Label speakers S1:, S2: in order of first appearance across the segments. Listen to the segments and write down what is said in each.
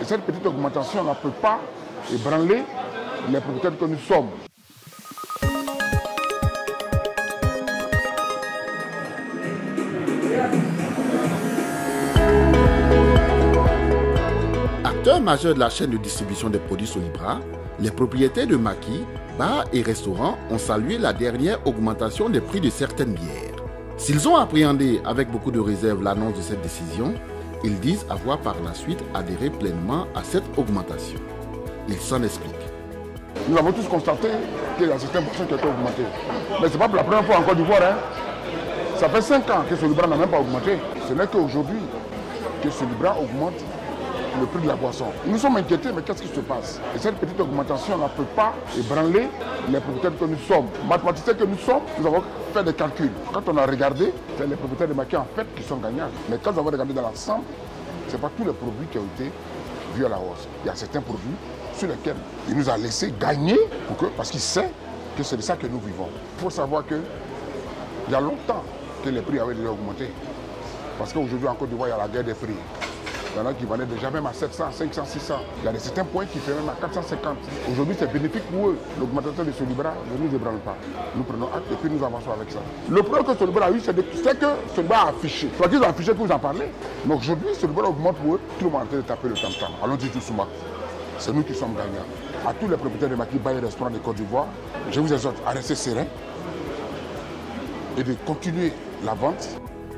S1: Et cette petite augmentation ne peut pas ébranler les propriétaires que nous sommes.
S2: Acteur majeur de la chaîne de distribution des produits Solibra, les propriétaires de maquis, bars et restaurants ont salué la dernière augmentation des prix de certaines bières. S'ils ont appréhendé avec beaucoup de réserve l'annonce de cette décision, ils disent avoir par la suite adhéré pleinement à cette augmentation. Ils s'en expliquent.
S1: Nous avons tous constaté qu'il y a certains pourcents qui ont été augmentés. Mais ce n'est pas pour la première fois en Côte d'Ivoire. Ça fait 5 ans que Solibra n'a même pas augmenté. Ce n'est qu'aujourd'hui que Solibra augmente le prix de la boisson. Nous sommes inquiétés, mais qu'est-ce qui se passe? Et cette petite augmentation ne peut pas ébranler les propriétaires que nous sommes. Mathématiciens que nous sommes, nous avons fait des calculs. Quand on a regardé, c'est les propriétaires de maquis en fait qui sont gagnants. Mais quand nous avons regardé dans l'ensemble, ce n'est pas tous les produits qui ont été vus à la hausse. Il y a certains produits sur lesquels il nous a laissé gagner parce qu'il sait que c'est de ça que nous vivons. Il faut savoir qu'il y a longtemps que les prix avaient déjà augmenté. Parce qu'aujourd'hui en Côte d'Ivoire, il y a la guerre des prix. Il y en a qui valaient déjà même à 700, 500, 600. Il y a certains points qui font même à 450. Aujourd'hui, c'est bénéfique pour eux. L'augmentation de Solibra ne nous ébranle pas. Nous prenons acte et puis nous avançons avec ça. Le problème que Solibra a eu, c'est que Solibra a affiché. Soit qu'ils ont affiché que vous en parlez. Mais aujourd'hui, Solibra augmente pour eux. Tout le monde est en train de taper le tam-tam. Allons-y tout doucement. C'est nous qui sommes gagnants. À tous les propriétaires de maquis, bars et restaurants de Côte d'Ivoire, je vous exhorte à rester serein et de continuer la vente.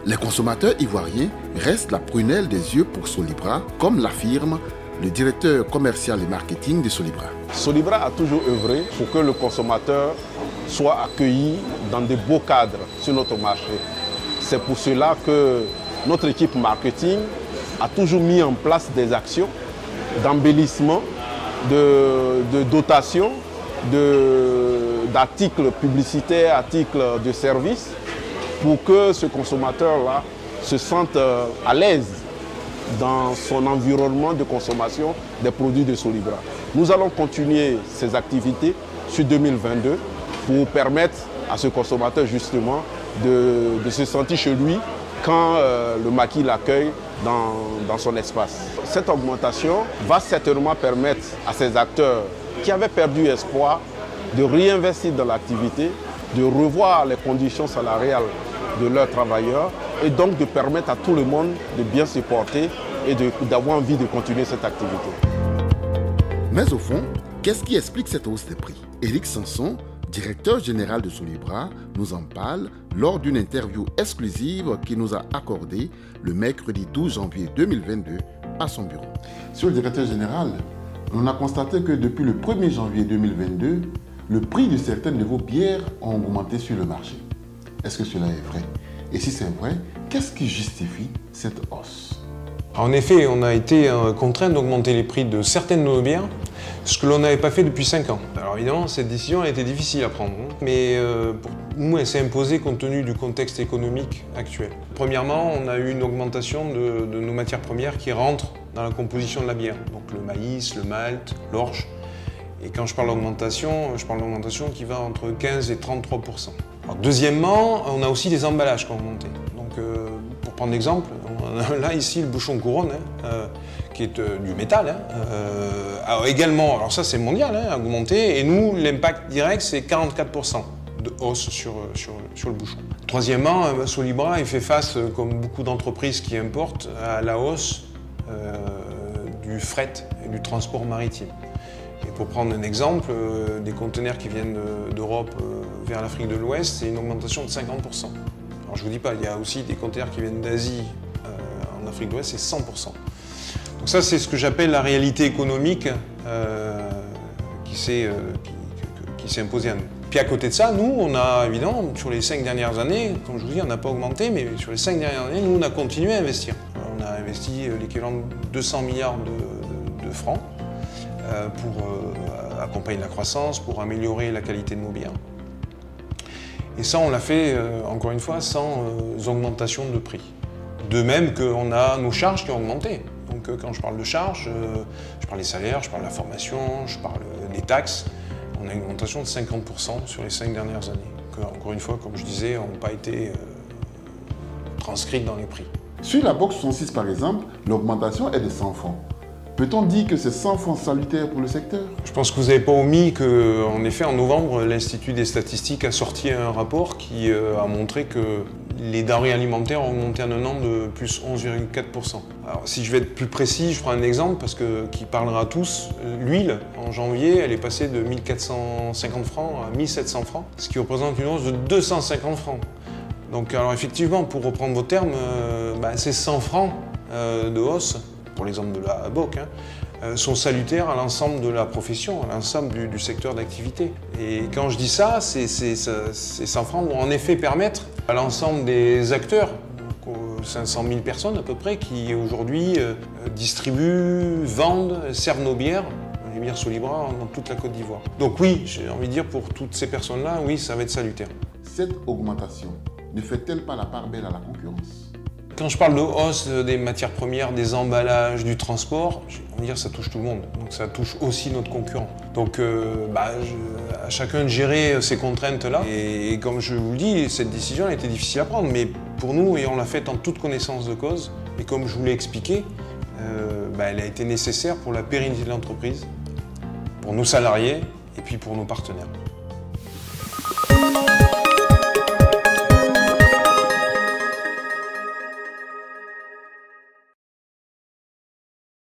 S2: Les consommateurs ivoiriens restent la prunelle des yeux pour Solibra, comme l'affirme le directeur commercial et marketing de Solibra.
S3: Solibra a toujours œuvré pour que le consommateur soit accueilli dans de beaux cadres sur notre marché. C'est pour cela que notre équipe marketing a toujours mis en place des actions d'embellissement, de dotation, d'articles publicitaires, articles de services, pour que ce consommateur-là se sente à l'aise dans son environnement de consommation des produits de Solibra. Nous allons continuer ces activités sur 2022 pour permettre à ce consommateur justement de se sentir chez lui quand le maquis l'accueille dans son espace. Cette augmentation va certainement permettre à ces acteurs qui avaient perdu espoir de réinvestir dans l'activité, de revoir les conditions salariales de leurs travailleurs et donc de permettre à tout le monde de bien se porter et d'avoir envie de continuer cette activité.
S2: Mais au fond, qu'est-ce qui explique cette hausse des prix? Éric Sanson, directeur général de Solibra, nous en parle lors d'une interview exclusive qu'il nous a accordée le mercredi 12 janvier 2022 à son bureau. Monsieur le directeur général, on a constaté que depuis le 1er janvier 2022, le prix de certaines de vos bières ont augmenté sur le marché. Est-ce que cela est vrai? Et si c'est vrai, qu'est-ce qui justifie cette hausse?
S4: En effet, on a été contraint d'augmenter les prix de certaines de nos bières, ce que l'on n'avait pas fait depuis 5 ans. Alors évidemment, cette décision a été difficile à prendre, mais pour nous, elle s'est imposée compte tenu du contexte économique actuel. Premièrement, on a eu une augmentation de nos matières premières qui rentrent dans la composition de la bière, donc le maïs, le malt, l'orge. Et quand je parle d'augmentation, je parle d'augmentation qui va entre 15 et 33%. Alors, deuxièmement, on a aussi des emballages qui ont augmenté. Donc, pour prendre l'exemple, là ici le bouchon couronne, qui est du métal, a également, alors ça c'est mondial, a augmenté. Et nous, l'impact direct, c'est 44% de hausse sur le bouchon. Troisièmement, Solibra il fait face, comme beaucoup d'entreprises qui importent, à la hausse du fret et du transport maritime. Et pour prendre un exemple, des conteneurs qui viennent d'Europe vers l'Afrique de l'Ouest, c'est une augmentation de 50%. Alors je ne vous dis pas, il y a aussi des conteneurs qui viennent d'Asie en Afrique de l'Ouest, c'est 100%. Donc ça, c'est ce que j'appelle la réalité économique qui s'est imposée à nous. Puis à côté de ça, nous, on a évidemment, sur les 5 dernières années, comme je vous dis, on n'a pas augmenté, mais sur les 5 dernières années, nous, on a continué à investir. On a investi l'équivalent de 200 milliards de francs pour accompagner la croissance, pour améliorer la qualité de nos bières. Et ça, on l'a fait, encore une fois, sans augmentation de prix. De même qu'on a nos charges qui ont augmenté. Donc quand je parle de charges, je parle des salaires, je parle de la formation, je parle des taxes. On a une augmentation de 50% sur les 5 dernières années. Que, encore une fois, comme je disais, n'ont pas été transcrites dans les prix.
S2: Sur la box 66 par exemple, l'augmentation est de 100 francs. Peut-on dire que c'est sans fond salutaire pour le secteur?
S4: Je pense que vous n'avez pas omis qu'en effet, en novembre, l'Institut des statistiques a sorti un rapport qui a montré que les denrées alimentaires ont augmenté en un an de plus 11,4%. Alors, si je vais être plus précis, je prends un exemple parce qui parlera à tous. L'huile, en janvier, elle est passée de 1450 francs à 1700 francs, ce qui représente une hausse de 250 francs. Donc, alors effectivement, pour reprendre vos termes, ces 100 francs de hausse, pour l'exemple de la BOC, sont salutaires à l'ensemble de la profession, à l'ensemble du secteur d'activité. Et quand je dis ça, ces 100 francs vont en effet permettre à l'ensemble des acteurs, 500 000 personnes à peu près, qui aujourd'hui distribuent, vendent, servent nos bières, les bières Solibra dans toute la Côte d'Ivoire. Donc oui, j'ai envie de dire pour toutes ces personnes-là, oui, ça va être salutaire.
S2: Cette augmentation ne fait-elle pas la part belle à la concurrence?
S4: Quand je parle de hausse des matières premières, des emballages, du transport, on va dire ça touche tout le monde. Donc ça touche aussi notre concurrent. Donc à chacun de gérer ces contraintes-là. Et comme je vous le dis, cette décision a été difficile à prendre. Mais pour nous, et on l'a faite en toute connaissance de cause, et comme je vous l'ai expliqué, elle a été nécessaire pour la pérennité de l'entreprise, pour nos salariés et puis pour nos partenaires.